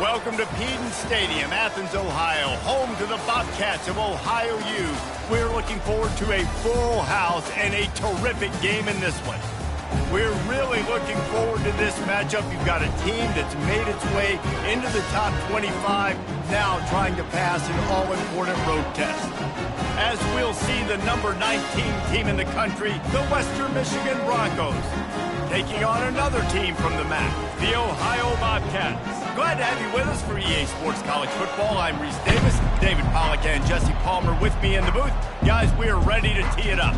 Welcome to Peden Stadium, Athens, Ohio, home to the Bobcats of Ohio U. We're looking forward to a full house and a terrific game in this one. We're really looking forward to this matchup. You've got a team that's made its way into the top 25, now trying to pass an all-important road test. As we'll see the number 19 team in the country, the Western Michigan Broncos, taking on another team from the MAC, the Ohio Bobcats. Glad to have you with us for EA Sports College Football. I'm Reese Davis, David Pollack and Jesse Palmer with me in the booth. Guys, we are ready to tee it up.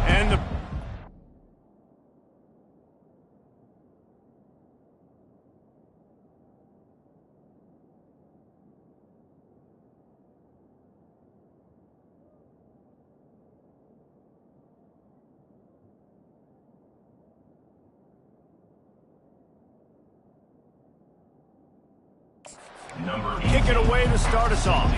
And the kick it away to start us off.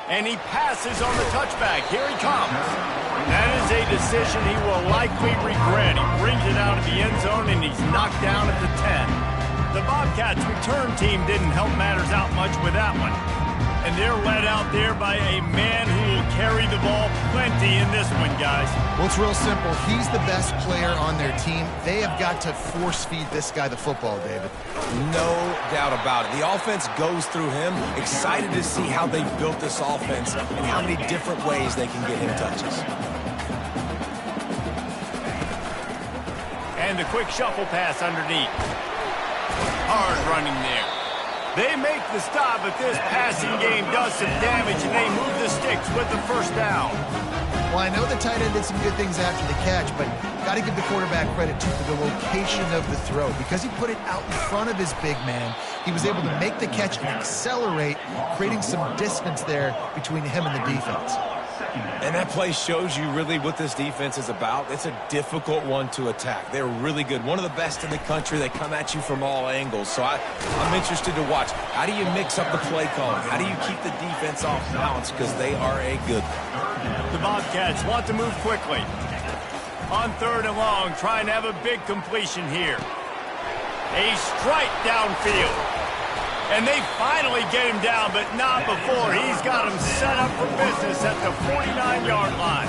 And he passes on the touchback. Here he comes. That is a decision he will likely regret. He brings it out of the end zone, and he's knocked down at the 10. The Bobcats return team didn't help matters out much with that one. And they're led out there by a man who will carry the ball plenty in this one, guys. Well, it's real simple. He's the best player on their team. They have got to force-feed this guy the football, David. No doubt about it. The offense goes through him. Excited to see how they built this offense and how many different ways they can get him touches. And the quick shuffle pass underneath. Hard running there. They make the stop, but this passing game does some damage, and they move the sticks with the first down. Well, I know the tight end did some good things after the catch, but got to give the quarterback credit, too, for the location of the throw. Because he put it out in front of his big man, he was able to make the catch and accelerate, creating some distance there between him and the defense. And that play shows you really what this defense is about. It's a difficult one to attack. They're really good. One of the best in the country. They come at you from all angles. So I'm interested to watch. How do you mix up the play calling? How do you keep the defense off balance? Because they are a good one. The Bobcats want to move quickly. On 3rd and long, trying to have a big completion here. A strike downfield. And they finally get him down, but not before. He's got him set up for business at the 49-yard line.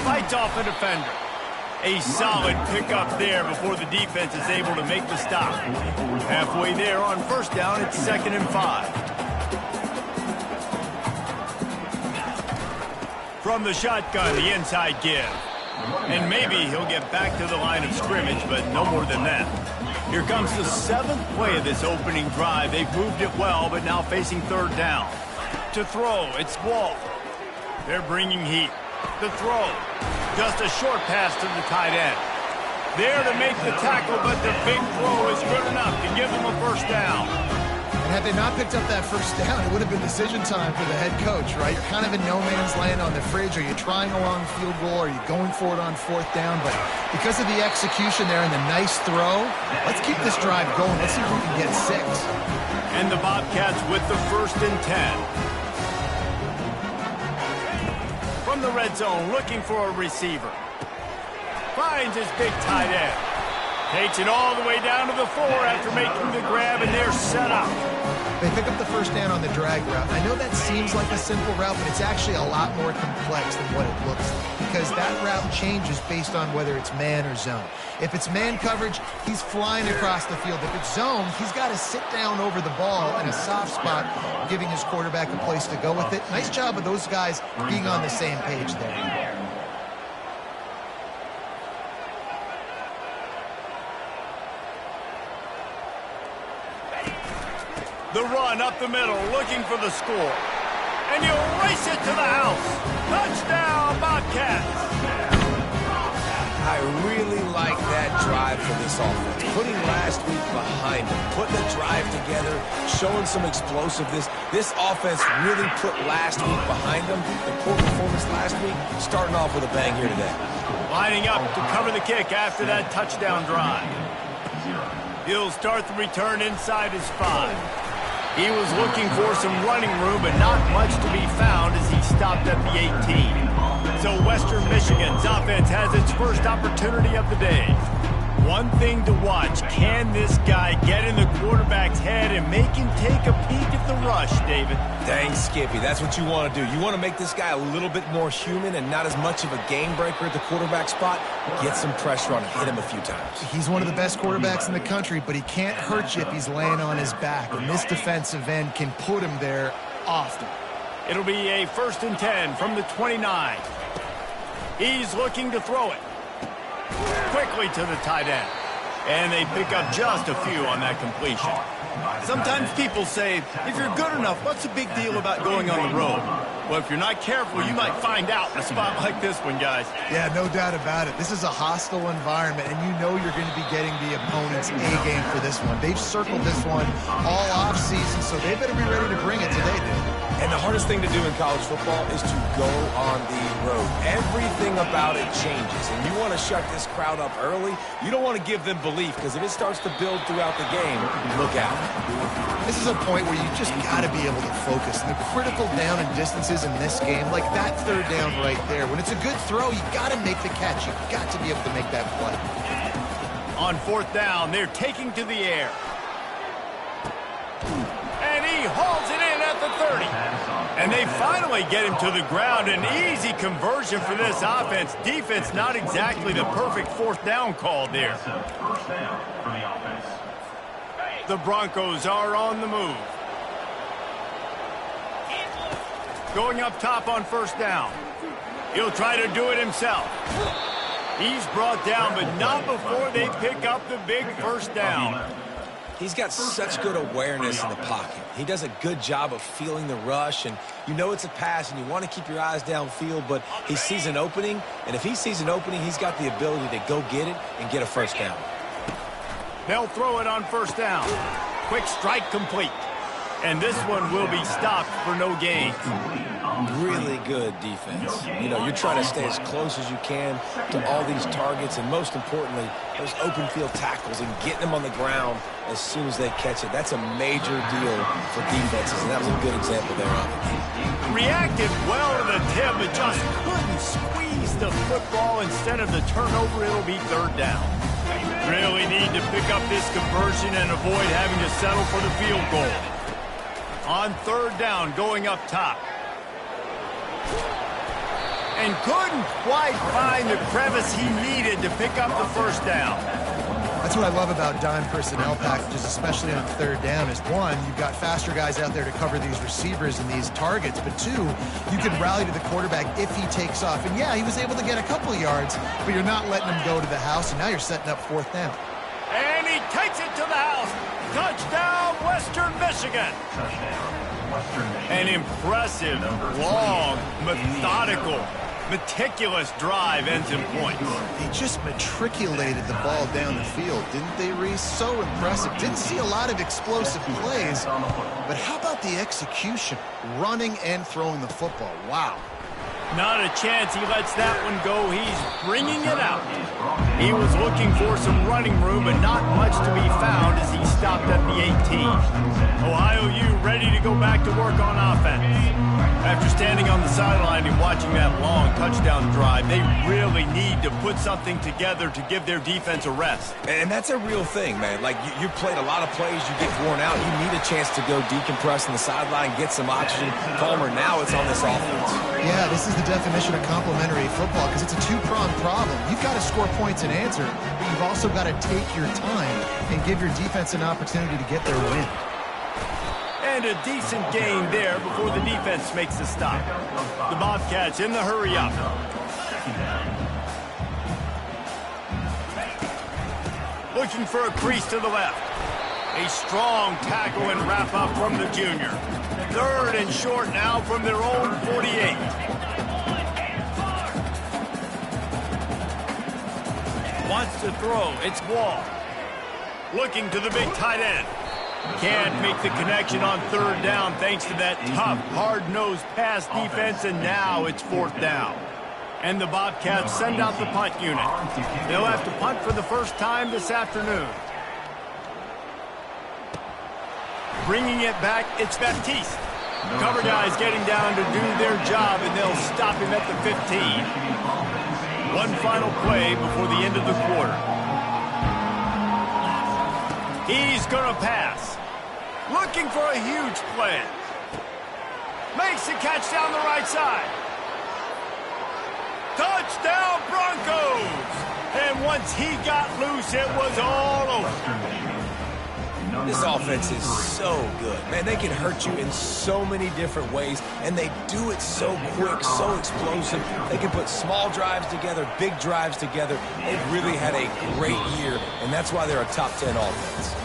Fights off a defender. A solid pickup there before the defense is able to make the stop. Halfway there on 1st down, it's 2nd and 5. From the shotgun, the inside give. And maybe he'll get back to the line of scrimmage, but no more than that. Here comes the 7th play of this opening drive. They've moved it well, but now facing 3rd down. To throw, it's Wall. They're bringing heat. The throw, just a short pass to the tight end. There to make the tackle, but the big throw is good enough to give them a 1st down. And had they not picked up that 1st down, it would have been decision time for the head coach, right? You're kind of in no man's land on the fridge. Are you trying a long field goal? Are you going for it on 4th down? But because of the execution there and the nice throw, let's keep this drive going. Let's see if we can get 6. And the Bobcats with the 1st and 10. From the red zone, looking for a receiver. Finds his big tight end. Takes it all the way down to the 4 after making the grab, and they're set up. They pick up the 1st down on the drag route. I know that seems like a simple route, but it's actually a lot more complex than what it looks like, because that route changes based on whether it's man or zone. If it's man coverage, he's flying across the field. If it's zone, he's got to sit down over the ball in a soft spot, giving his quarterback a place to go with it. Nice job of those guys being on the same page there. The run up the middle, looking for the score. And you race it to the house. Touchdown, Bobcats. I really like that drive for this offense. Putting last week behind them, putting the drive together, showing some explosiveness. This offense really put last week behind them. The poor performance last week, starting off with a bang here today. Lining up to cover the kick after that touchdown drive. He'll start the return inside his 5. He was looking for some running room, but not much to be found as he stopped at the 18. So Western Michigan's offense has its first opportunity of the day. One thing to watch, can this guy get in the quarterback's head and make him take a peek at the rush, David? Dang, Skippy, that's what you want to do. You want to make this guy a little bit more human and not as much of a game breaker at the quarterback spot. Get some pressure on him, hit him a few times. He's one of the best quarterbacks in the country, but he can't hurt you if he's laying on his back, and this defensive end can put him there often. It'll be a 1st and 10 from the 29. He's looking to throw it. Quickly to the tight end. And they pick up just a few on that completion. Sometimes people say, if you're good enough, what's the big deal about going on the road? Well, if you're not careful, you might find out in a spot like this one, guys. Yeah, no doubt about it. This is a hostile environment, and you know you're going to be getting the opponent's A-game for this one. They've circled this one all offseason, so they better be ready to bring it today, dude. And the hardest thing to do in college football is to go on the road. Everything about it changes, and you want to shut this crowd up early. You don't want to give them belief, because if it starts to build throughout the game, look out. This is a point where you just got to be able to focus. And the critical down and distances in this game, like that 3rd down right there, when it's a good throw, you got to make the catch. You've got to be able to make that play. On 4th down, they're taking to the air. And he hauls it in at the 30. And they finally get him to the ground. An easy conversion for this offense. Defense not exactly the perfect 4th down call there. The Broncos are on the move. Going up top on 1st down. He'll try to do it himself. He's brought down, but not before they pick up the big 1st down. He's got such good awareness in the pocket. He does a good job of feeling the rush, and you know it's a pass, and you want to keep your eyes downfield, but he sees an opening, and if he sees an opening, he's got the ability to go get it and get a 1st down. They'll throw it on 1st down. Quick strike complete. And this one will be stopped for no gain. Really good defense. You know, you're trying to stay as close as you can to all these targets, and most importantly, those open field tackles and getting them on the ground as soon as they catch it. That's a major deal for defenses, and that was a good example there of it. Reacted well to the tip, but just couldn't squeeze the football. Instead of the turnover, it'll be 3rd down. Really need to pick up this conversion and avoid having to settle for the field goal. On 3rd down, going up top. And couldn't quite find the crevice he needed to pick up the 1st down. That's what I love about dime personnel packages, especially on 3rd down, is one, you've got faster guys out there to cover these receivers and these targets, but two, you can rally to the quarterback if he takes off. And yeah, he was able to get a couple yards, but you're not letting him go to the house, and now you're setting up 4th down. And he takes it to the house. Touchdown, Western Michigan. An impressive, long, methodical, meticulous drive ends in points. They just matriculated the ball down the field, didn't they, Reese? So impressive. Didn't see a lot of explosive plays, but how about the execution? Running and throwing the football. Wow. Not a chance he lets that one go. He's bringing it out. He was looking for some running room, but not much to be found as he stopped at the 18. Ohio U ready to go back to work on offense. After standing on the sideline and watching that long touchdown drive, they really need to put something together to give their defense a rest. And that's a real thing, man. Like, you played a lot of plays, you get worn out, you need a chance to go decompress on the sideline, get some oxygen. Palmer, now it's on this offense. Yeah, this is the definition of complementary football because it's a two-pronged problem. You've got to score points and answer, but you've also got to take your time and give your defense an opportunity to get their win. And a decent gain there before the defense makes the stop. The Bobcats in the hurry up. Looking for a crease to the left. A strong tackle and wrap up from the junior. 3rd and short now from their own 48. Wants to throw. It's Wall. Looking to the big tight end. Can't make the connection on third down thanks to that tough, hard-nosed pass defense, and now it's fourth down. And the Bobcats send out the punt unit. They'll have to punt for the first time this afternoon. Bringing it back, it's Baptiste. Cover guys getting down to do their job, and they'll stop him at the 15. One final play before the end of the quarter. He's going to pass. Looking for a huge play. Makes the catch down the right side. Touchdown, Broncos! And once he got loose, it was all over. This offense is so good. Man, they can hurt you in so many different ways, and they do it so quick, so explosive. They can put small drives together, big drives together. They've really had a great year, and that's why they're a top 10 offense.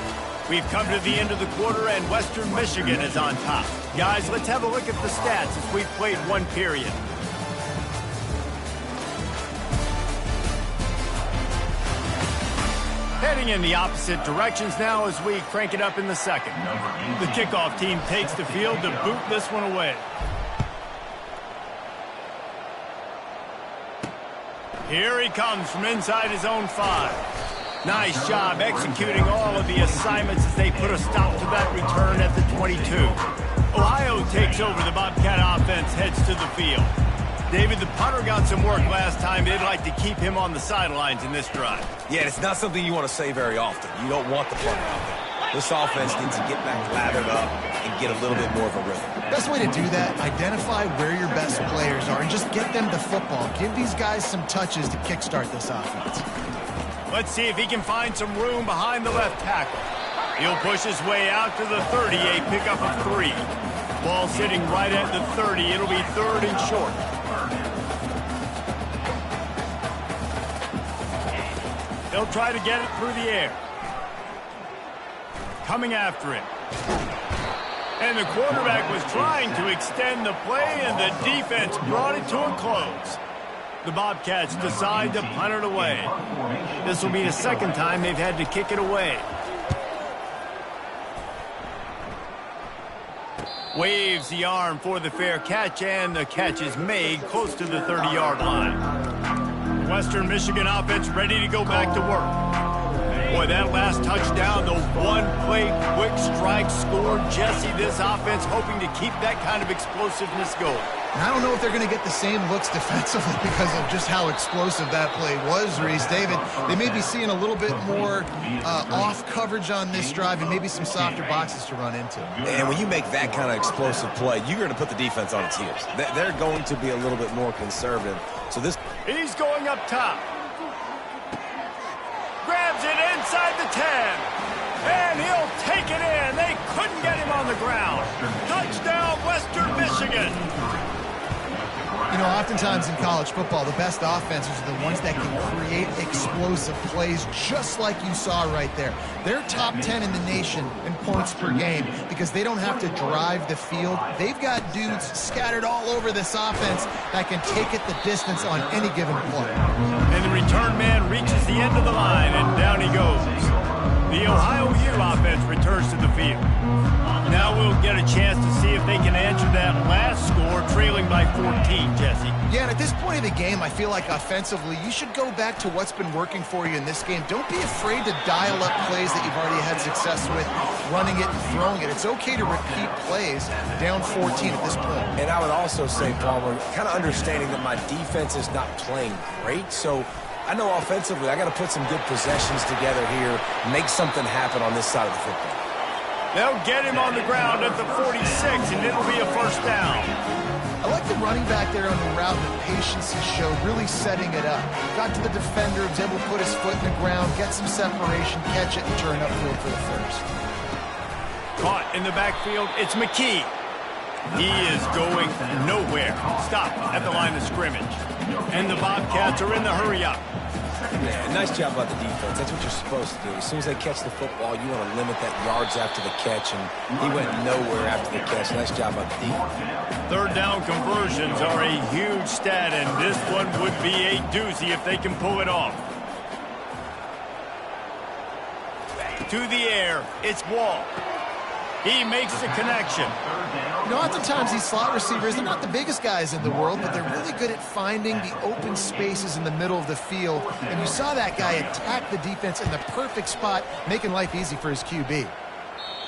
We've come to the end of the quarter, and Western Michigan is on top. Guys, let's have a look at the stats as we've played one period. Heading in the opposite directions now as we crank it up in the second. The kickoff team takes the field to boot this one away. Here he comes from inside his own 5. Nice job executing all of the assignments as they put a stop to that return at the 22. Ohio takes over. The Bobcat offense heads to the field. David, the punter got some work last time. They'd like to keep him on the sidelines in this drive. Yeah, it's not something you want to say very often. You don't want the punter out there. This offense needs to get back lathered up and get a little bit more of a rhythm. Best way to do that, identify where your best players are and just get them the football. Give these guys some touches to kickstart this offense. Let's see if he can find some room behind the left tackle. He'll push his way out to the 30, a pickup of 3. Ball sitting right at the 30. It'll be third and short. They'll try to get it through the air. Coming after him. And the quarterback was trying to extend the play, and the defense brought it to a close. The Bobcats decide to punt it away. This will be the second time they've had to kick it away. Waves the arm for the fair catch, and the catch is made close to the 30-yard line. Western Michigan offense ready to go back to work. Boy, that last touchdown, the one-play quick strike scored. Jesse, this offense hoping to keep that kind of explosiveness going. And I don't know if they're going to get the same looks defensively because of just how explosive that play was, Reese. David, they may be seeing a little bit more off coverage on this drive and maybe some softer boxes to run into. And when you make that kind of explosive play, you're going to put the defense on its heels. They're going to be a little bit more conservative. So this... He's going up top. Grabs it inside the 10. And he'll take it in. They couldn't get him on the ground. Touchdown, Western Michigan. You know, oftentimes in college football, the best offenses are the ones that can create explosive plays, just like you saw right there. They're top 10 in the nation in points per game because they don't have to drive the field. They've got dudes scattered all over this offense that can take it the distance on any given play. And the return man reaches the end of the line, and down he goes. The Ohio U offense returns to the field. Now we'll get a chance to see if they can answer that last score, trailing by 14, Jesse. Yeah, and at this point of the game, I feel like offensively, you should go back to what's been working for you in this game. Don't be afraid to dial up plays that you've already had success with, running it and throwing it. It's okay to repeat plays down 14 at this point. And I would also say, Palmer, kind of understanding that my defense is not playing great, so I know offensively I got to put some good possessions together here, make something happen on this side of the football. They'll get him on the ground at the 46, and it'll be a first down. I like the running back there on the route and the patience he showed, really setting it up. Got to the defender, was able to put his foot in the ground, get some separation, catch it, and turn upfield for the first. Caught in the backfield, it's McKee. He is going nowhere. Stop at the line of scrimmage. And the Bobcats are in the hurry-up. Yeah, nice job by the defense. That's what you're supposed to do. As soon as they catch the football, you want to limit that yards after the catch, and he went nowhere after the catch. Nice job by the defense. Third down conversions are a huge stat, and this one would be a doozy if they can pull it off. to the air. It's Wall. He makes the connection. You know, oftentimes these slot receivers, they're not the biggest guys in the world, but they're really good at finding the open spaces in the middle of the field. And you saw that guy attack the defense in the perfect spot, making life easy for his QB.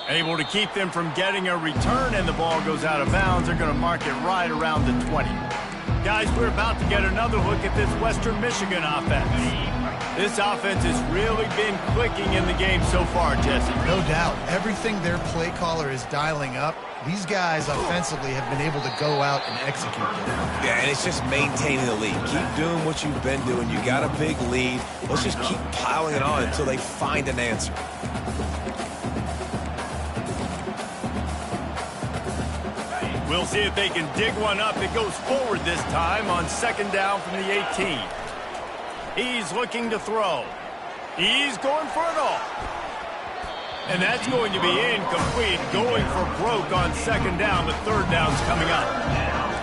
Able to keep them from getting a return, and the ball goes out of bounds. They're going to mark it right around the 20. Guys, we're about to get another look at this Western Michigan offense. This offense has really been clicking in the game so far, Jesse. No doubt. Everything their play caller is dialing up, these guys offensively have been able to go out and execute them. Yeah, and it's just maintaining the lead. Keep doing what you've been doing. You got a big lead. Let's just keep piling it on until they find an answer. We'll see if they can dig one up. It goes forward this time on second down from the 18. He's looking to throw. He's going for it all. And that's going to be incomplete. Going for broke on second down, but third down's coming up.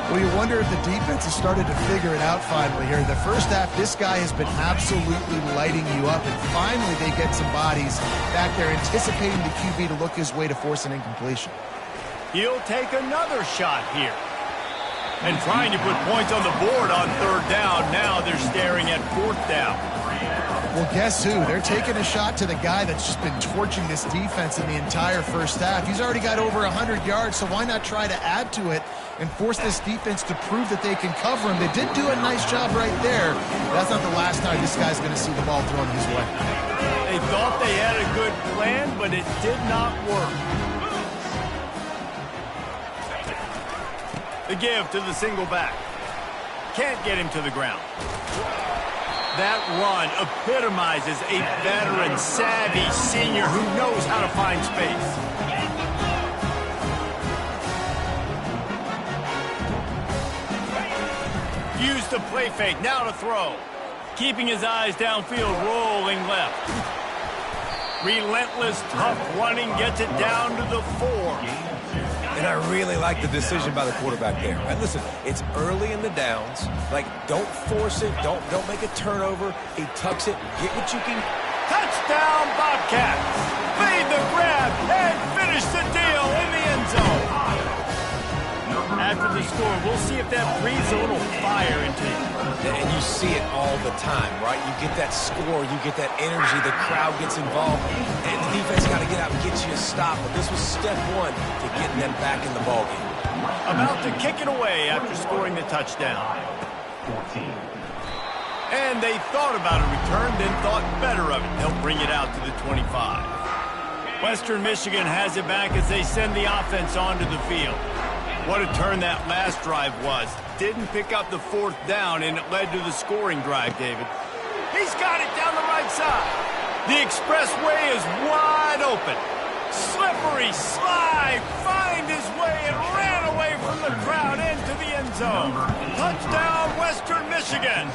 Well, you wonder if the defense has started to figure it out finally here. In the first half, this guy has been absolutely lighting you up, and finally they get some bodies back there anticipating the QB to look his way to force an incompletion. He'll take another shot here. And trying to put points on the board on third down. Now they're staring at fourth down. Well, guess who? They're taking a shot to the guy that's just been torching this defense in the entire first half. He's already got over 100 yards, so why not try to add to it and force this defense to prove that they can cover him? They did do a nice job right there. That's not the last time this guy's going to see the ball thrown his way. They thought they had a good plan, but it did not work. The give to the single back. Can't get him to the ground. That run epitomizes a veteran, savvy senior who knows how to find space. Use the play fake, now to throw. Keeping his eyes downfield, rolling left. Relentless, tough running, gets it down to the 4. And I really like the decision by the quarterback there. And listen, it's early in the downs. Like, don't force it. Don't make a turnover. He tucks it. Get what you can. Touchdown, Bobcats. Made the grab and finish the deal in the end zone. After the score, we'll see if that breathes a little fire into you. And you see it all the time, right? You get that score, you get that energy, the crowd gets involved, and the defense got to get out and get you a stop. But this was step one to getting them back in the ballgame. About to kick it away after scoring the touchdown. And they thought about a return, then thought better of it. They'll bring it out to the 25. Western Michigan has it back as they send the offense onto the field. What a turn that last drive was. Didn't pick up the fourth down, and it led to the scoring drive, David. He's got it down the right side. The expressway is wide open. Slippery slide, find his way, and ran away from the crowd into the end zone. Touchdown, Western Michigan.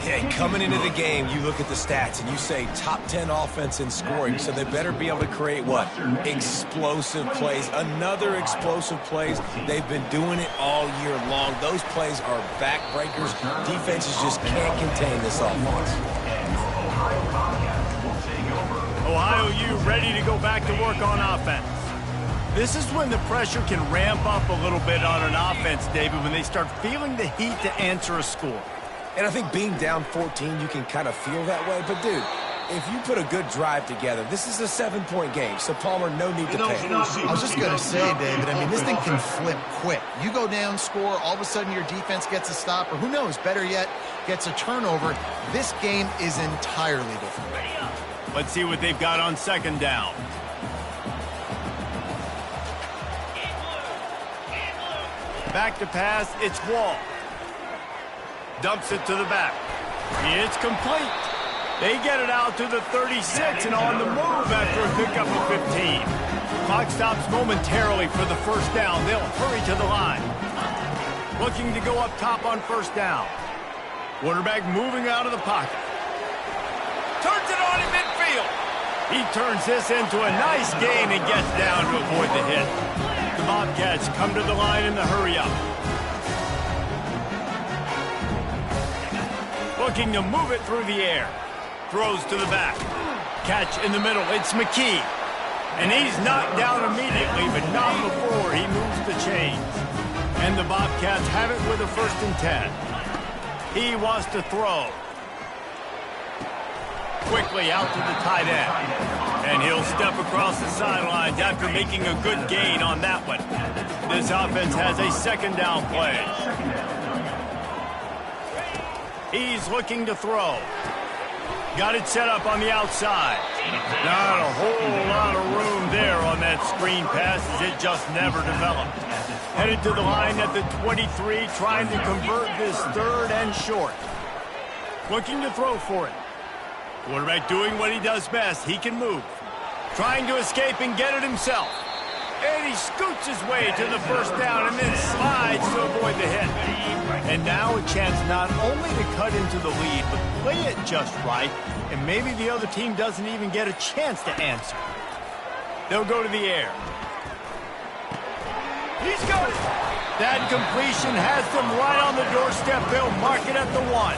Yeah, coming into the game, you look at the stats and you say top 10 offense in scoring, so they better be able to create what? Explosive plays. Another explosive plays. They've been doing it all year long. Those plays are backbreakers. Defenses just can't contain this offense. Ohio U ready to go back to work on offense. This is when the pressure can ramp up a little bit on an offense, David, when they start feeling the heat to answer a score. And I think being down 14, you can kind of feel that way. But, dude, if you put a good drive together, this is a 7-point game. So, Palmer, no need to panic. I was just going to say, David, I mean, this thing can flip quick. You go down, score, all of a sudden your defense gets a stop, or who knows, better yet, gets a turnover. This game is entirely different. Let's see what they've got on second down. Back to pass, it's Wall. Dumps it to the back. It's complete. They get it out to the 36 and on the move after a pickup of 15. Clock stops momentarily for the first down. They'll hurry to the line. Looking to go up top on first down. Quarterback moving out of the pocket. Turns it on in midfield. He turns this into a nice gain and gets down to avoid the hit. The Bobcats come to the line in the hurry up. Looking to move it through the air. Throws to the back. Catch in the middle. It's McKee. And he's knocked down immediately, but not before he moves the chains. And the Bobcats have it with a 1st and 10. He wants to throw. Quickly out to the tight end. And he'll step across the sidelines after making a good gain on that one. This offense has a 2nd down play. He's looking to throw. Got it set up on the outside. Not a whole lot of room there on that screen pass as it just never developed. Headed to the line at the 23, trying to convert this 3rd and short. Looking to throw for it. Quarterback doing what he does best. He can move. Trying to escape and get it himself. And he scoots his way to the 1st down and then slides to avoid the hit. And now a chance not only to cut into the lead, but play it just right, and maybe the other team doesn't even get a chance to answer. They'll go to the air. He's got it. That completion has them right on the doorstep. They'll mark it at the 1.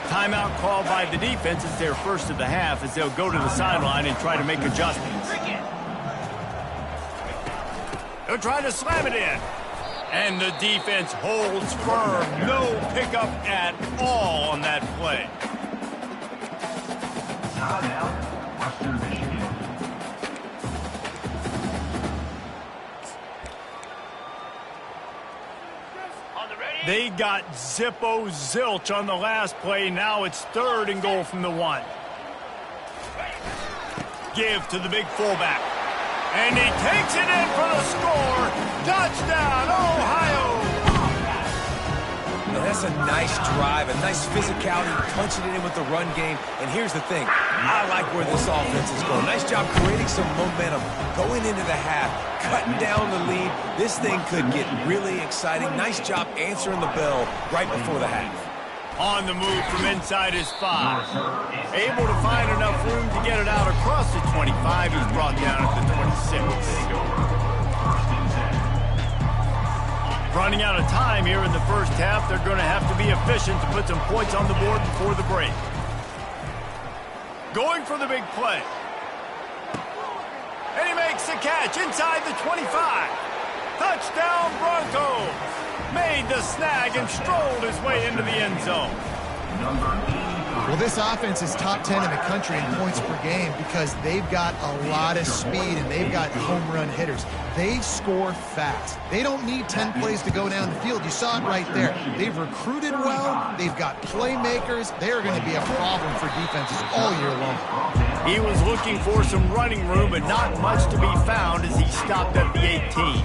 Timeout called by the defense. It's their 1st of the half as they'll go to the sideline and try to make adjustments. They'll try to slam it in. And the defense holds firm. No pickup at all on that play. Western Michigan. They got Zippo zilch on the last play. Now it's 3rd and goal from the 1. Give to the big fullback. And he takes it in for the score. Touchdown, Ohio! Now that's a nice drive, a nice physicality, punching it in with the run game. And here's the thing. I like where this offense is going. Nice job creating some momentum, going into the half, cutting down the lead. This thing could get really exciting. Nice job answering the bell right before the half. On the move from inside his 5. Able to find enough room to get it out across the 25. He's brought down at the 26. Running out of time here in the 1st half. They're going to have to be efficient to put some points on the board before the break. Going for the big play. And he makes the catch inside the 25. Touchdown Broncos. Made the snag and strolled his way into the end zone. Well, this offense is top 10 in the country in points per game because they've got a lot of speed and they've got home run hitters. They score fast. They don't need 10 plays to go down the field. You saw it right there. They've recruited well. They've got playmakers. They're going to be a problem for defenses all year long. He was looking for some running room, but not much to be found as he stopped at the 18.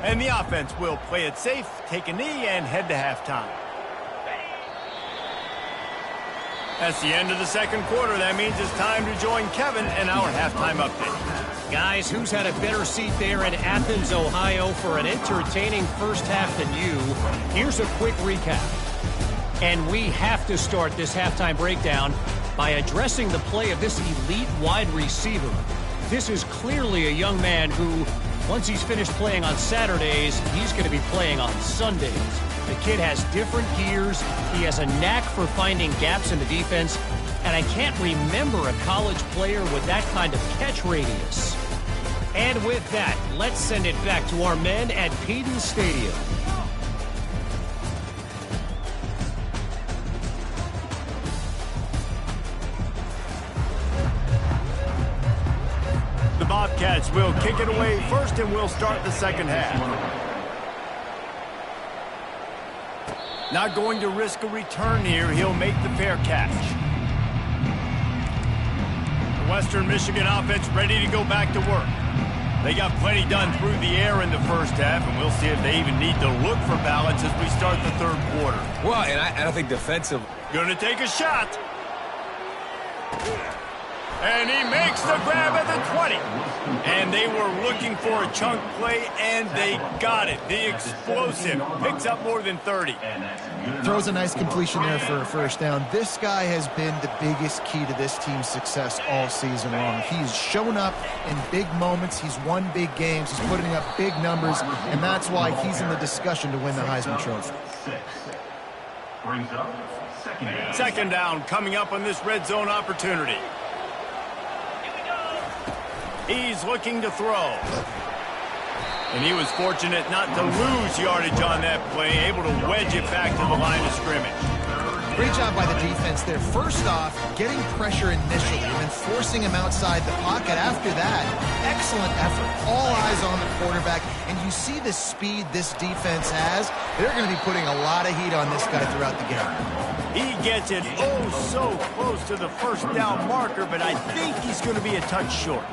And the offense will play it safe, take a knee, and head to halftime. That's the end of the 2nd quarter. That means it's time to join Kevin in our halftime update. Guys, who's had a better seat there in Athens, Ohio for an entertaining 1st half than you? Here's a quick recap. And we have to start this halftime breakdown by addressing the play of this elite wide receiver. This is clearly a young man who, once he's finished playing on Saturdays, he's going to be playing on Sundays. The kid has different gears. He has a knack for finding gaps in the defense. And I can't remember a college player with that kind of catch radius. And with that, let's send it back to our men at Peden Stadium. The Bobcats will kick it away first, and we'll start the 2nd half. Not going to risk a return here. He'll make the fair catch. The Western Michigan offense ready to go back to work. They got plenty done through the air in the 1st half, and we'll see if they even need to look for balance as we start the 3rd quarter. Well, and I think defensive. Going to take a shot. And he makes the grab at the 20. And they were looking for a chunk play, and they got it. The explosive picks up more than 30. Throws a nice completion there for a 1st down. This guy has been the biggest key to this team's success all season long. He's shown up in big moments. He's won big games. He's putting up big numbers, and that's why he's in the discussion to win the Heisman Trophy. Brings up 2nd down. 2nd down coming up on this red zone opportunity. He's looking to throw. And he was fortunate not to lose yardage on that play, able to wedge it back to the line of scrimmage. Great job by the defense there. First off, getting pressure initially and then forcing him outside the pocket. After that, excellent effort. All eyes on the quarterback. And you see the speed this defense has. They're going to be putting a lot of heat on this guy throughout the game. He gets it oh so close to the first down marker, but I think he's going to be a touch short.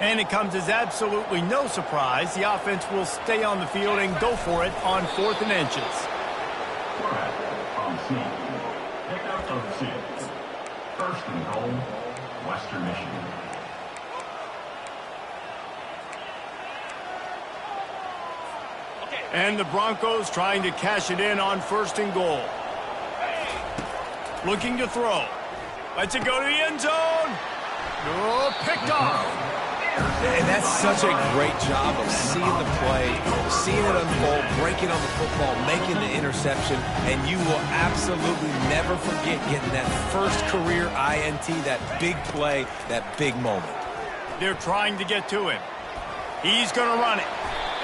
And it comes as absolutely no surprise. The offense will stay on the field and go for it on 4th and inches. On scene. Pick up of 6. First and goal, Western Michigan. And the Broncos trying to cash it in on 1st and goal. Looking to throw. Lets it go to the end zone. Oh, picked off. And that's such a great job of seeing the play, seeing it unfold, breaking on the football, making the interception, and you will absolutely never forget getting that first career INT, that big play, that big moment. They're trying to get to him. He's going to run it.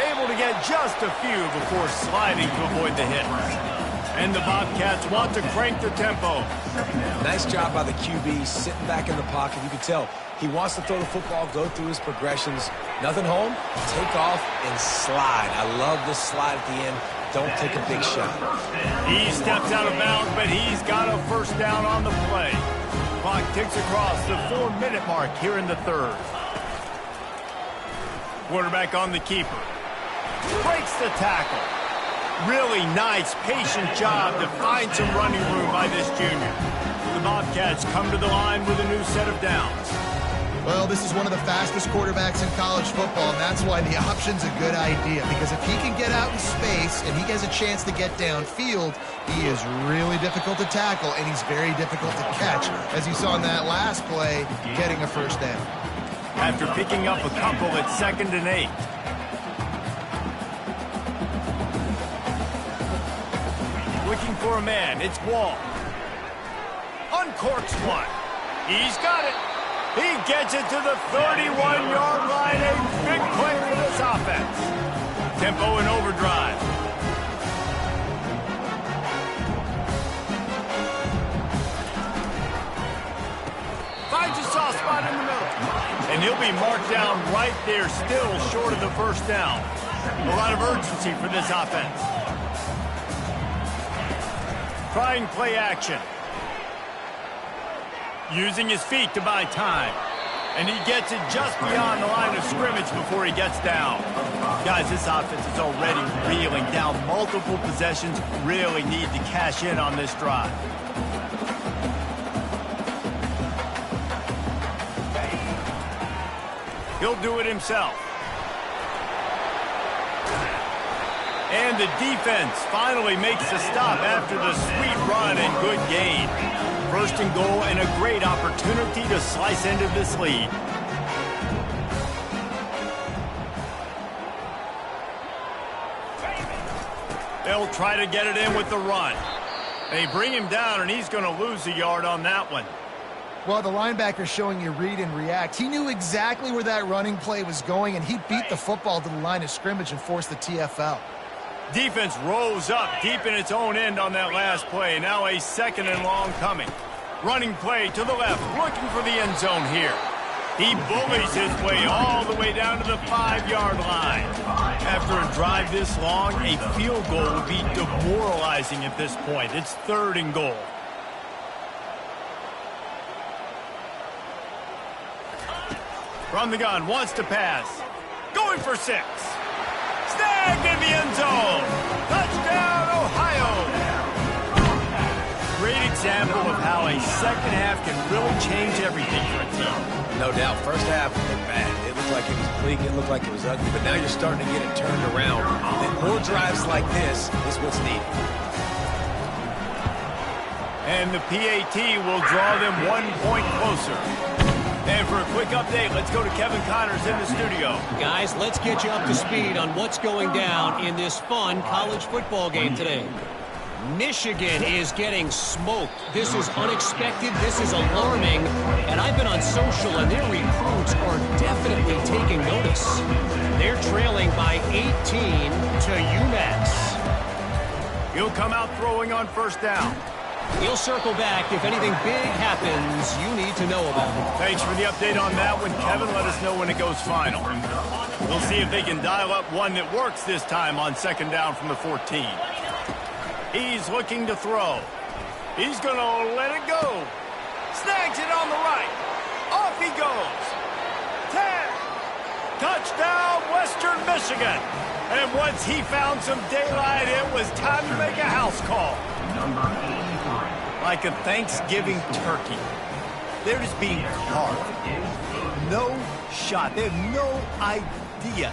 Able to get just a few before sliding to avoid the hit. And the Bobcats want to crank the tempo. Nice job by the QB, sitting back in the pocket. You can tell he wants to throw the football, go through his progressions. Nothing home, take off and slide. I love this slide at the end. Don't take a big shot. He steps out of bounds, but he's got a first down on the play. Clock ticks across the 4-minute mark here in the 3rd. Quarterback on the keeper. Breaks the tackle. Really nice, patient job to find some running room by this junior. The Bobcats come to the line with a new set of downs. Well, this is one of the fastest quarterbacks in college football, and that's why the option's a good idea. Because if he can get out in space and he has a chance to get downfield, he is really difficult to tackle, and he's very difficult to catch. As you saw in that last play, getting a first down. After picking up a couple at 2nd and 8. Looking for a man, it's Wall. Uncorks one. He's got it. He gets it to the 31-yard line. A big play for this offense. Tempo in overdrive. Finds a soft spot in the middle. And he'll be marked down right there, still short of the first down. A lot of urgency for this offense. Trying play action. Using his feet to buy time. And he gets it just beyond the line of scrimmage before he gets down. Guys, this offense is already reeling down multiple possessions. Really need to cash in on this drive. He'll do it himself. And the defense finally makes a stop after the sweet run and good gain. 1st and goal and a great opportunity to slice into this lead. They'll try to get it in with the run. They bring him down, and he's going to lose a yard on that one. Well, the linebacker's showing you read and react. He knew exactly where that running play was going, and he beat the football to the line of scrimmage and forced the TFL. Defense rose up deep in its own end on that last play. Now a 2nd and long coming. Running play to the left, looking for the end zone here. He bullies his way all the way down to the 5-yard line. After a drive this long, a field goal would be demoralizing at this point. It's 3rd and goal. From the gun, wants to pass. Going for 6. Snagged in the end zone. Touchdown, Ohio. Great example of how a second half can really change everything for a team. No doubt. First half looked bad. It looked like it was bleak. It looked like it was ugly. But now you're starting to get it turned around. And more drives like this is what's needed. And the PAT will draw them 1 point closer. And for a quick update, let's go to Kevin Connors in the studio. Guys, let's get you up to speed on what's going down in this fun college football game today. Michigan is getting smoked. This is unexpected. This is alarming. And I've been on social, and their recruits are definitely taking notice. They're trailing by 18 to UMass. He'll come out throwing on first down. He'll circle back. If anything big happens, you need to know about it. Thanks for the update on that one, Kevin. Let us know when it goes final. We'll see if they can dial up one that works this time on second down from the 14. He's looking to throw. He's going to let it go. Snags it on the right. Off he goes. 10. Touchdown, Western Michigan. And once he found some daylight, it was time to make a house call. Like a Thanksgiving turkey. They're just being carved. No shot. They have no idea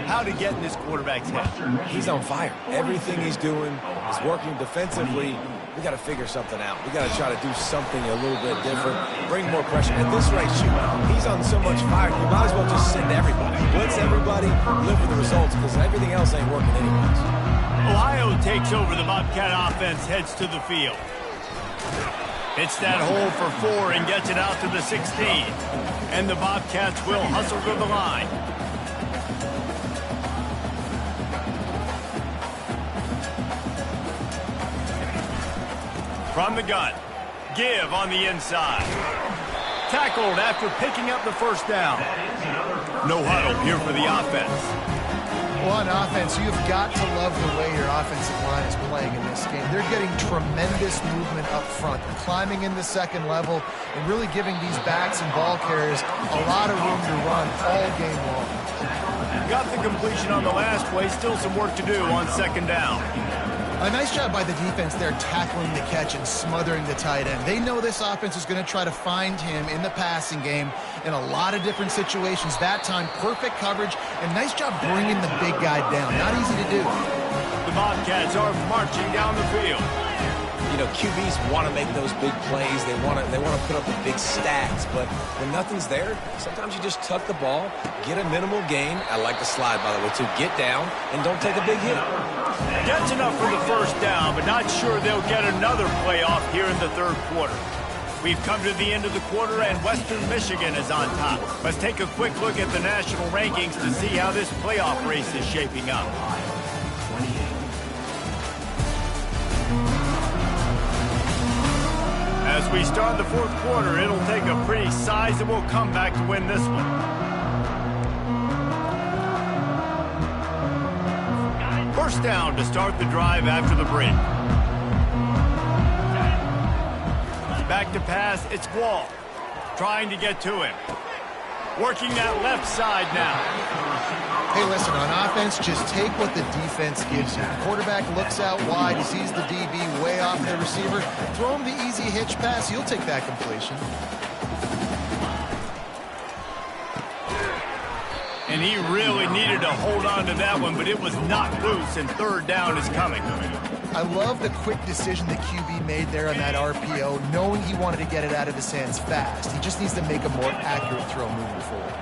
how to get in this quarterback's head. He's on fire. Everything he's doing is working defensively. We got to figure something out. We got to try to do something a little bit different. Bring more pressure. At this rate, shoot, he's on so much fire. You might as well just send everybody. Blitz everybody, live with the results, because everything else ain't working anyways. Ohio takes over. The Bobcat offense heads to the field. Hits that hole for 4 and gets it out to the 16. And the Bobcats will hustle to the line. From the gun, give on the inside. Tackled after picking up the first down. No huddle here for the offense. Well, on offense, you've got to love the way your offensive line is playing in this game. They're getting tremendous movement up front. They're climbing in the second level and really giving these backs and ball carriers a lot of room to run all game long. Got the completion on the last play. Still some work to do on second down. A nice job by the defense there tackling the catch and smothering the tight end. They know this offense is going to try to find him in the passing game in a lot of different situations. That time, perfect coverage, and nice job bringing the big guy down. Not easy to do. The Bobcats are marching down the field. You know, QBs want to make those big plays. They want to put up the big stats. But when nothing's there, sometimes you just tuck the ball, get a minimal gain. I like the slide, by the way, to get down and don't take a big hit. Gets enough for the first down, but not sure they'll get another play off here in the third quarter. We've come to the end of the quarter, and Western Michigan is on top. Let's take a quick look at the national rankings to see how this playoff race is shaping up. As we start the fourth quarter, it'll take a pretty sizable comeback to win this one. First down to start the drive after the break. Back to pass, it's Wall. Trying to get to him. Working that left side now. Hey, listen, on offense, just take what the defense gives you. The quarterback looks out wide, he sees the DB way off the receiver. Throw him the easy hitch pass, he'll take that completion. And he really needed to hold on to that one, but it was knocked loose, and third down is coming. I love the quick decision the QB made there on that RPO, knowing he wanted to get it out of his hands fast. He just needs to make a more accurate throw moving forward.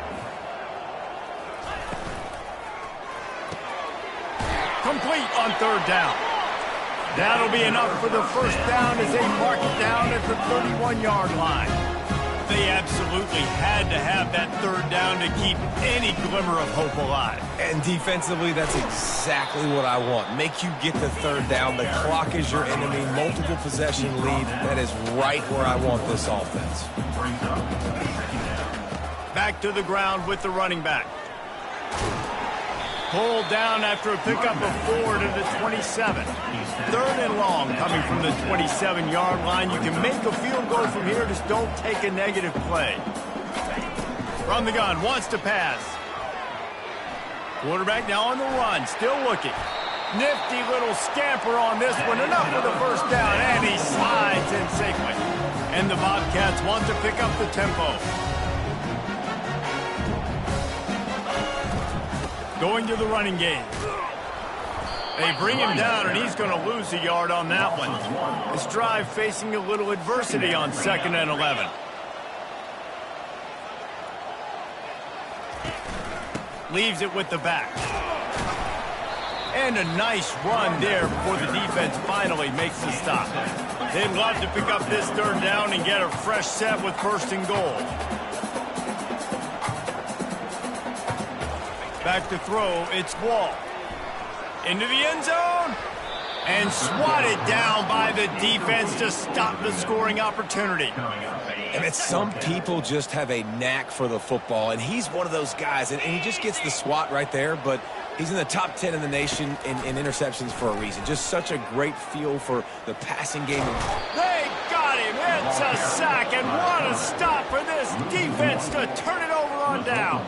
Complete on third down. That'll be enough for the first down as they mark it down at the 31-yard line. They absolutely had to have that third down to keep any glimmer of hope alive. And defensively, that's exactly what I want. Make you get the third down. The clock is your enemy. Multiple possession lead. That is right where I want this offense. Back to the ground with the running back. Pulled down after a pickup of 4 to the 27. Third and long coming from the 27-yard line. You can make a field goal from here. Just don't take a negative play. From the gun, wants to pass. Quarterback now on the run, still looking. Nifty little scamper on this one. Enough for the first down, and he slides in safely. And the Bobcats want to pick up the tempo. Going to the running game. They bring him down, and he's going to lose a yard on that one. This drive facing a little adversity on 2nd and 11. Leaves it with the back. And a nice run there before the defense finally makes the stop. They'd love to pick up this third down and get a fresh set with first and goal. Back to throw, it's Wall. Into the end zone. And swatted down by the defense to stop the scoring opportunity. And some people just have a knack for the football, and he's one of those guys, and he just gets the swat right there, but he's in the top 10 in the nation in interceptions for a reason. Just such a great feel for the passing game. They got him. It's a sack, and what a stop for this defense to turn it over on down.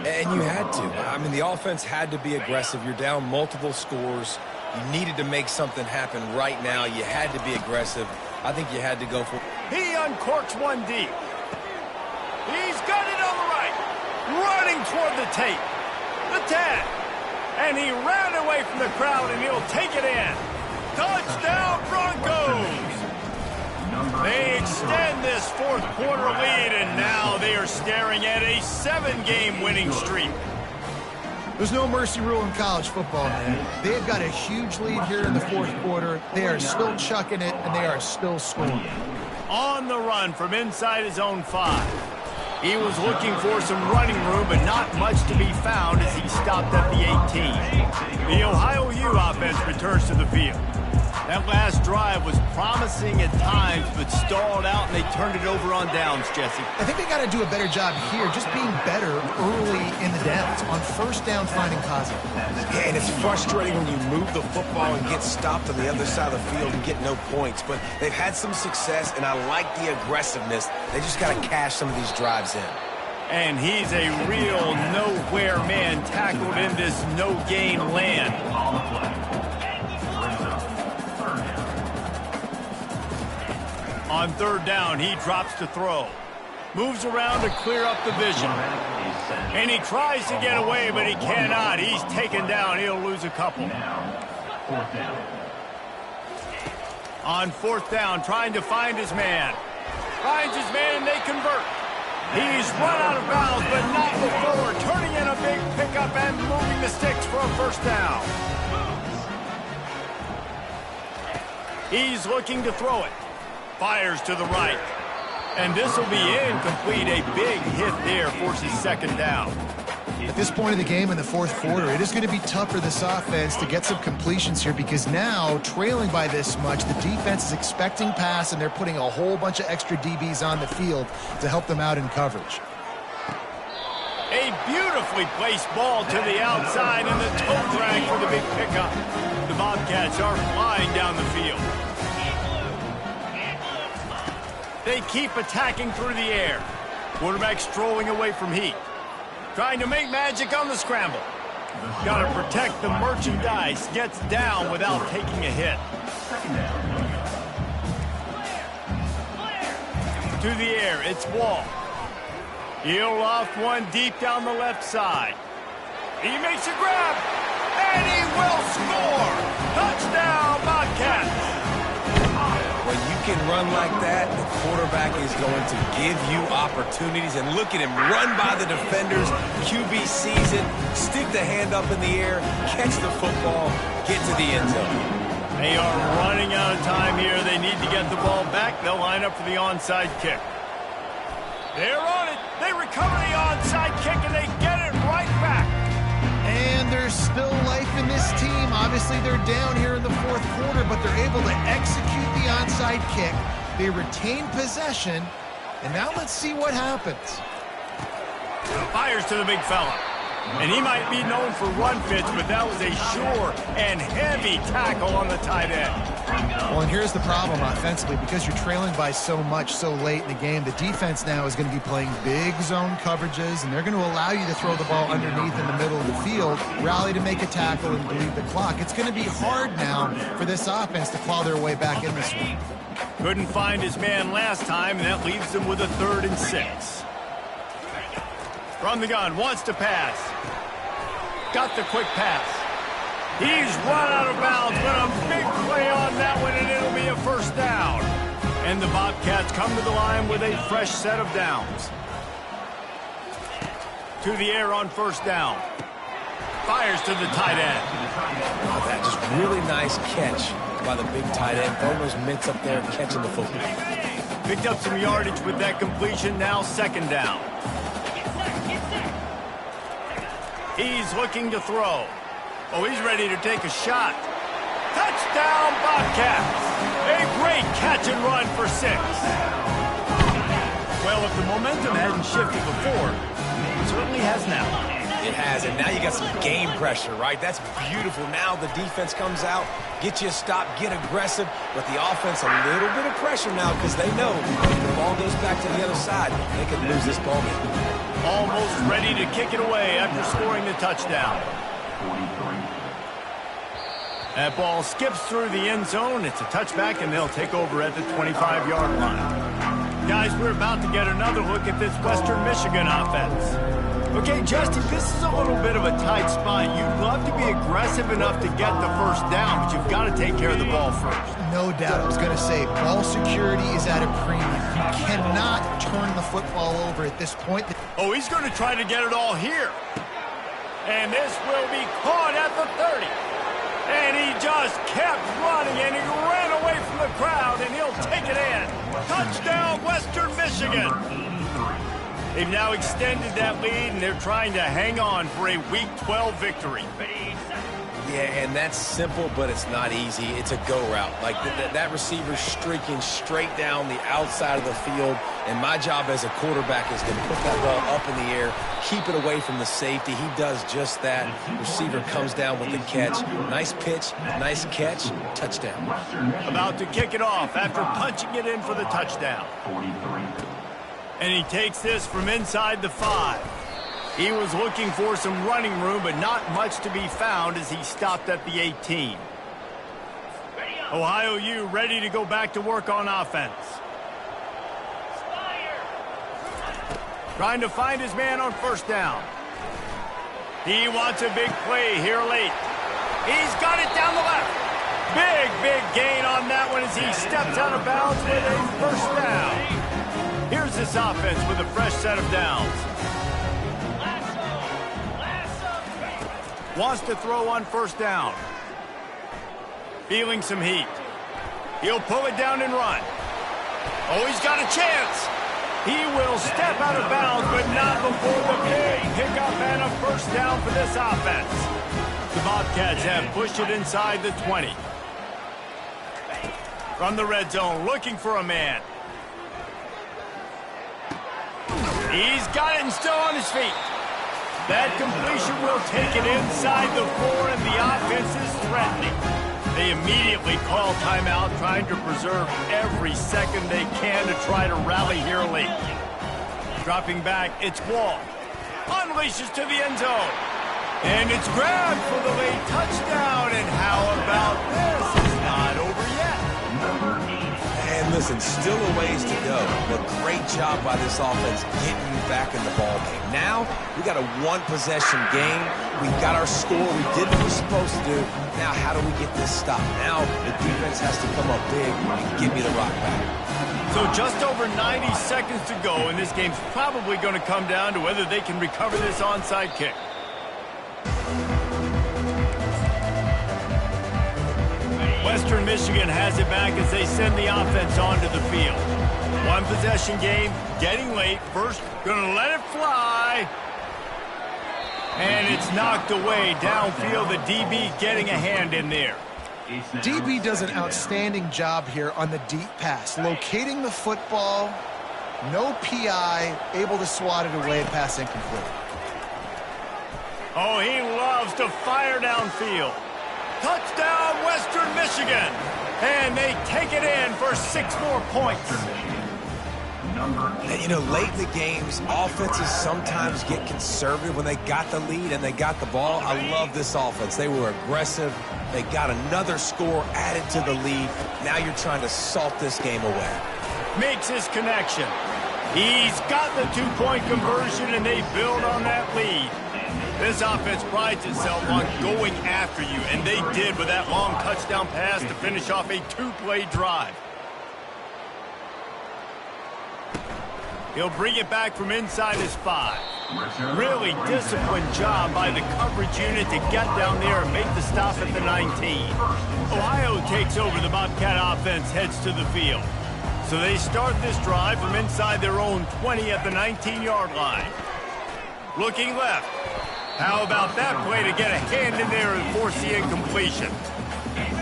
And you had to. I mean, the offense had to be aggressive. You're down multiple scores. You needed to make something happen right now. You had to be aggressive. I think you had to go for it. He uncorks one deep. He's got it on the right. Running toward the tape. The 10. And he ran away from the crowd, and he'll take it in. Touchdown, Broncos! They extend this fourth quarter lead, and now they are staring at a 7-game winning streak. There's no mercy rule in college football, man. They've got a huge lead here in the fourth quarter. They are still chucking it, and they are still scoring. On the run from inside his own 5. He was looking for some running room, but not much to be found as he stopped at the 18. The Ohio U offense returns to the field. That last drive was promising at times, but stalled out, and they turned it over on downs, Jesse. I think they got to do a better job here, just being better early in the downs, on first down finding positive. Yeah, and it's frustrating when you move the football and get stopped on the other side of the field and get no points. But they've had some success, and I like the aggressiveness. They just got to cash some of these drives in. And he's a real nowhere man tackled in this no-gain land. On third down, he drops to throw. Moves around to clear up the vision. And he tries to get away, but he cannot. He's taken down. He'll lose a couple. On fourth down, trying to find his man. Finds his man, and they convert. He's run out of bounds, but not before. Turning in a big pickup and moving the sticks for a first down. He's looking to throw it. Fires to the right. And this will be incomplete. A big hit there forces second down. At this point of the game in the fourth quarter, it is going to be tough for this offense to get some completions here because now, trailing by this much, the defense is expecting pass, and they're putting a whole bunch of extra DBs on the field to help them out in coverage. A beautifully placed ball to the outside, and the toe drag for the big pickup. The Bobcats are flying down the field. They keep attacking through the air. Quarterback strolling away from heat. Trying to make magic on the scramble. Got to protect the merchandise. Gets down without taking a hit. To the air, it's Wall. He'll loft one deep down the left side. He makes a grab, and he will score. Touchdown, Bobcats. When you can run like that, the quarterback is going to give you opportunities. And look at him run by the defenders. QB sees it, stick the hand up in the air, catch the football, get to the end zone. They are running out of time here. They need to get the ball back. They'll line up for the onside kick. They're on it. They recover the onside kick, and they get it right back. And there's still life in this team. Obviously, they're down here in the fourth quarter, but they're able to execute the onside kick. They retain possession, and now let's see what happens. Fires to the big fella. And he might be known for run fits, but that was a sure and heavy tackle on the tight end. Well, and here's the problem offensively. Because you're trailing by so much so late in the game, the defense now is going to be playing big zone coverages, and they're going to allow you to throw the ball underneath in the middle of the field, rally to make a tackle, and bleed the clock. It's going to be hard now for this offense to claw their way back in this one. Couldn't find his man last time, and that leaves them with a 3rd and 6. From the gun, wants to pass. Got the quick pass. He's run out of bounds, but a big play on that one, and it'll be a first down. And the Bobcats come to the line with a fresh set of downs. To the air on first down. fires to the tight end. Oh, that just really nice catch by the big tight end. Throwing those mitts up there, catching the football. Picked up some yardage with that completion. Now second down. He's looking to throw. Oh, he's ready to take a shot. Touchdown, Bobcats. A great catch and run for 6. Well, if the momentum hadn't shifted before, it certainly has now. It has, and now you got some game pressure, right? That's beautiful. Now the defense comes out, get you a stop, get aggressive, but the offense a little bit of pressure now because they know if the ball goes back to the other side, they could lose this ball game. Almost ready to kick it away after scoring the touchdown. 43. That ball skips through the end zone. It's a touchback, and they'll take over at the 25-yard line. Guys, we're about to get another look at this Western Michigan offense. Okay, Justin, this is a little bit of a tight spot. You'd love to be aggressive enough to get the first down, but you've got to take care of the ball first. No doubt. I was going to say, ball security is at a premium. You cannot turn the football over at this point. Oh, he's going to try to get it all here. And this will be caught at the 30. And he just kept running, and he ran away from the crowd, and he'll take it in. Touchdown, Western Michigan. They've now extended that lead, and they're trying to hang on for a Week 12 victory. Yeah, and that's simple, but it's not easy. It's a go route. Like that receiver's streaking straight down the outside of the field, and my job as a quarterback is to put that ball up in the air, keep it away from the safety. He does just that. Receiver comes down with the catch. Nice pitch, nice catch, touchdown. About to kick it off after punching it in for the touchdown. 43. And he takes this from inside the 5. He was looking for some running room, but not much to be found as he stopped at the 18. Ohio U ready to go back to work on offense. Trying to find his man on first down. He wants a big play here late. He's got it down the left. Big gain on that one as he steps out of bounds with a first down. Here's this offense with a fresh set of downs. Wants to throw on first down. Feeling some heat. He'll pull it down and run. Oh, he's got a chance. He will step out of bounds, but not before the big pickup and a first down for this offense. The Bobcats have pushed it inside the 20. From the red zone, looking for a man. He's got it and still on his feet. That completion will take it inside the 4, and the offense is threatening. They immediately call timeout, trying to preserve every second they can to try to rally here late. Dropping back, it's Wall. Unleashes to the end zone. And it's grabbed for the late touchdown. And how about this? It's not over yet. And listen, still a ways to go, but great job by this offense getting you back in the ball game. Now, we got a one-possession game. We got our score. We did what we're supposed to do. Now, how do we get this stopped? Now, the defense has to come up big and give me the rock back. So just over 90 seconds to go, and this game's probably going to come down to whether they can recover this onside kick. Western Michigan has it back as they send the offense onto the field. One possession game, getting late. First, gonna let it fly. And it's knocked away downfield. The DB getting a hand in there. DB does an outstanding job here on the deep pass. Locating the football, no PI, able to swat it away, pass incomplete. Oh, he loves to fire downfield. Touchdown, Western Michigan. And they take it in for 6 more points. And, you know, late in the games, offenses sometimes get conservative when they got the lead and they got the ball. I love this offense. They were aggressive. They got another score added to the lead. Now you're trying to salt this game away. Makes his connection. He's got the 2-point conversion, and they build on that lead. This offense prides itself on going after you, and they did with that long touchdown pass to finish off a 2-play drive. He'll bring it back from inside his 5. Really disciplined job by the coverage unit to get down there and make the stop at the 19. Ohio takes over. The Bobcat offense heads to the field. So they start this drive from inside their own 20 at the 19-yard line. Looking left. How about that play to get a hand in there and force the incompletion?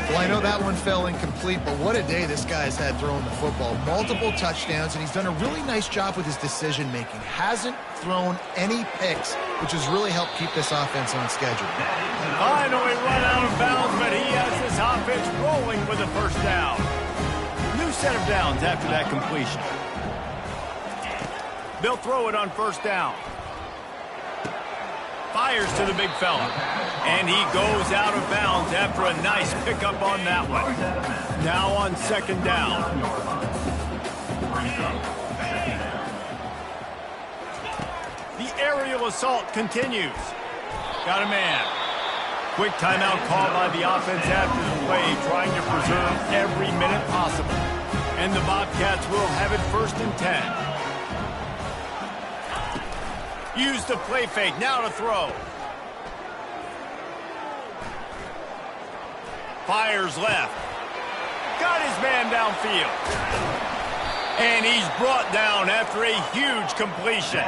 Well, I know that one fell incomplete, but what a day this guy's had throwing the football. Multiple touchdowns, and he's done a really nice job with his decision-making. Hasn't thrown any picks, which has really helped keep this offense on schedule. Finally run out of bounds, but he has this offense rolling with a first down. New set of downs after that completion. They'll throw it on first down. Fires to the big fella. And he goes out of bounds after a nice pickup on that one. Now on second down. The aerial assault continues. Got a man. Quick timeout call by the offense after the play, trying to preserve every minute possible. And the Bobcats will have it 1st and 10. Use the play fake, now to throw. Fires left. Got his man downfield. And he's brought down after a huge completion.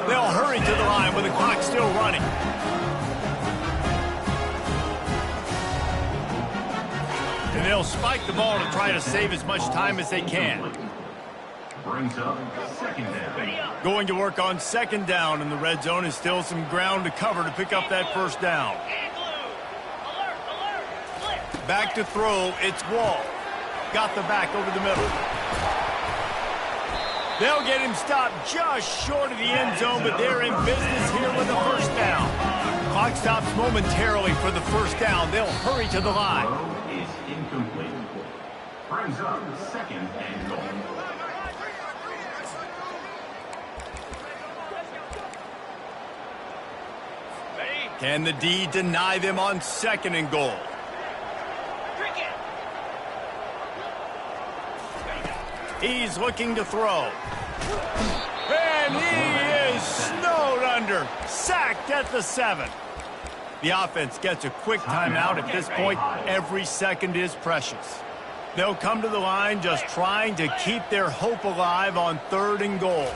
They'll hurry to the line with the clock still running. And they'll spike the ball to try to save as much time as they can. Brings up second down. Going to work on second down, and the red zone is still some ground to cover to pick up that first down. Back to throw, it's Wall. Got the back over the middle. They'll get him stopped just short of the end zone, but they're in business here with the first down. Clock stops momentarily for the first down. They'll hurry to the line. Throw is incomplete. Brings up second and goal. Can the D deny them on second and goal? He's looking to throw. And he is snowed under. Sacked at the 7. The offense gets a quick timeout. At this point, every second is precious. They'll come to the line just trying to keep their hope alive on 3rd and goal.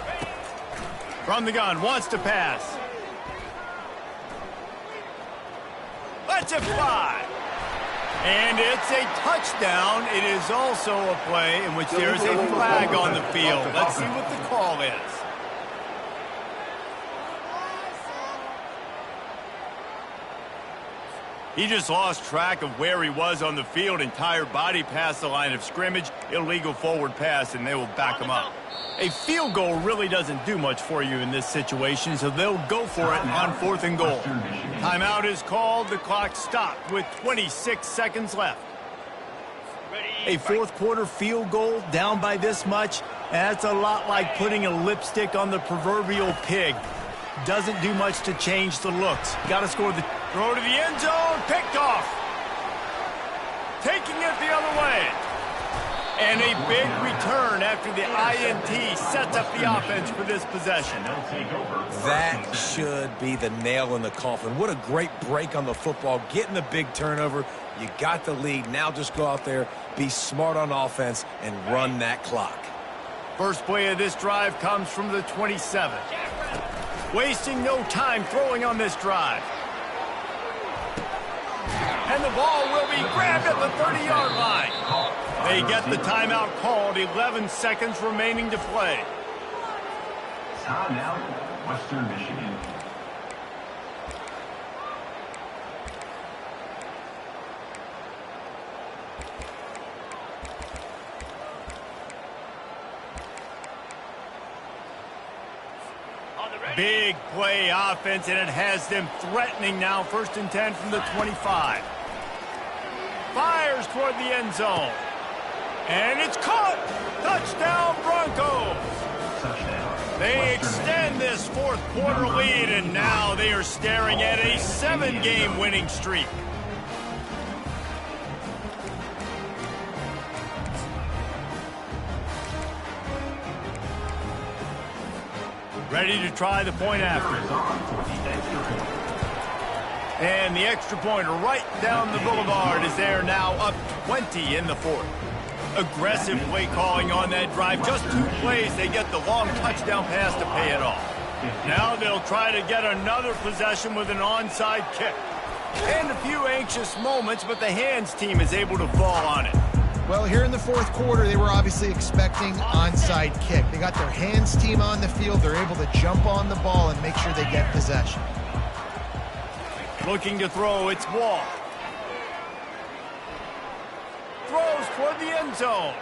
From the gun, wants to pass. Lets it fly. And it's a touchdown. It is also a play in which there is a flag on the field. Let's see what the call is. He just lost track of where he was on the field. Entire body past the line of scrimmage. Illegal forward pass, and they will back him up. A field goal really doesn't do much for you in this situation, so they'll go for it on 4th and goal. Timeout is called. The clock stopped with 26 seconds left. A 4th quarter field goal down by this much, that's a lot like putting a lipstick on the proverbial pig. Doesn't do much to change the looks. Got to score the throw to the end zone. Picked off. Taking it the other way. And a big return after the INT sets up the offense for this possession. That should be the nail in the coffin. What a great break on the football. Getting the big turnover. You got the lead. Now just go out there, be smart on offense, and run that clock. First play of this drive comes from the 27. Wasting no time throwing on this drive. And the ball will be grabbed at the 30-yard line. They get the timeout called. 11 seconds remaining to play. Timeout, Western Michigan. Big play offense, and it has them threatening now. 1st and 10 from the 25. Fires toward the end zone. And it's caught. Touchdown, Broncos. Touchdown. They extend this 4th quarter lead, and now they are staring at a 7-game winning streak. Ready to try the point after. Is on for the extra point. And the extra point right down the boulevard is there, now up 20 in the fourth. Aggressive play calling on that drive. Just 2 plays, they get the long touchdown pass to pay it off. Now they'll try to get another possession with an onside kick. And a few anxious moments, but the hands team is able to fall on it. Well, here in the fourth quarter, they were obviously expecting onside kick. They got their hands team on the field. They're able to jump on the ball and make sure they get possession. Looking to throw, it's Wall. Throws toward the end zone.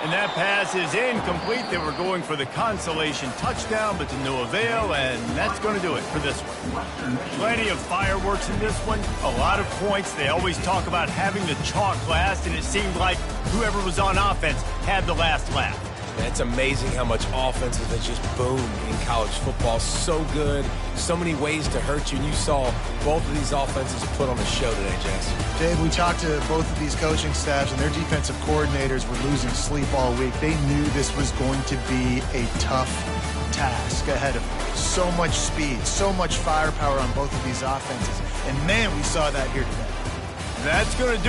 And that pass is incomplete. They were going for the consolation touchdown, but to no avail, and that's going to do it for this one. Plenty of fireworks in this one, a lot of points. They always talk about having the chalk last, and it seemed like whoever was on offense had the last laugh. It's amazing how much offenses that just boom in college football. So good, so many ways to hurt you, and you saw both of these offenses put on a show today, Jess. Dave, we talked to both of these coaching staffs, and their defensive coordinators were losing sleep all week. They knew this was going to be a tough task ahead of them. So much speed, so much firepower on both of these offenses. And, man, we saw that here today. That's going to do it.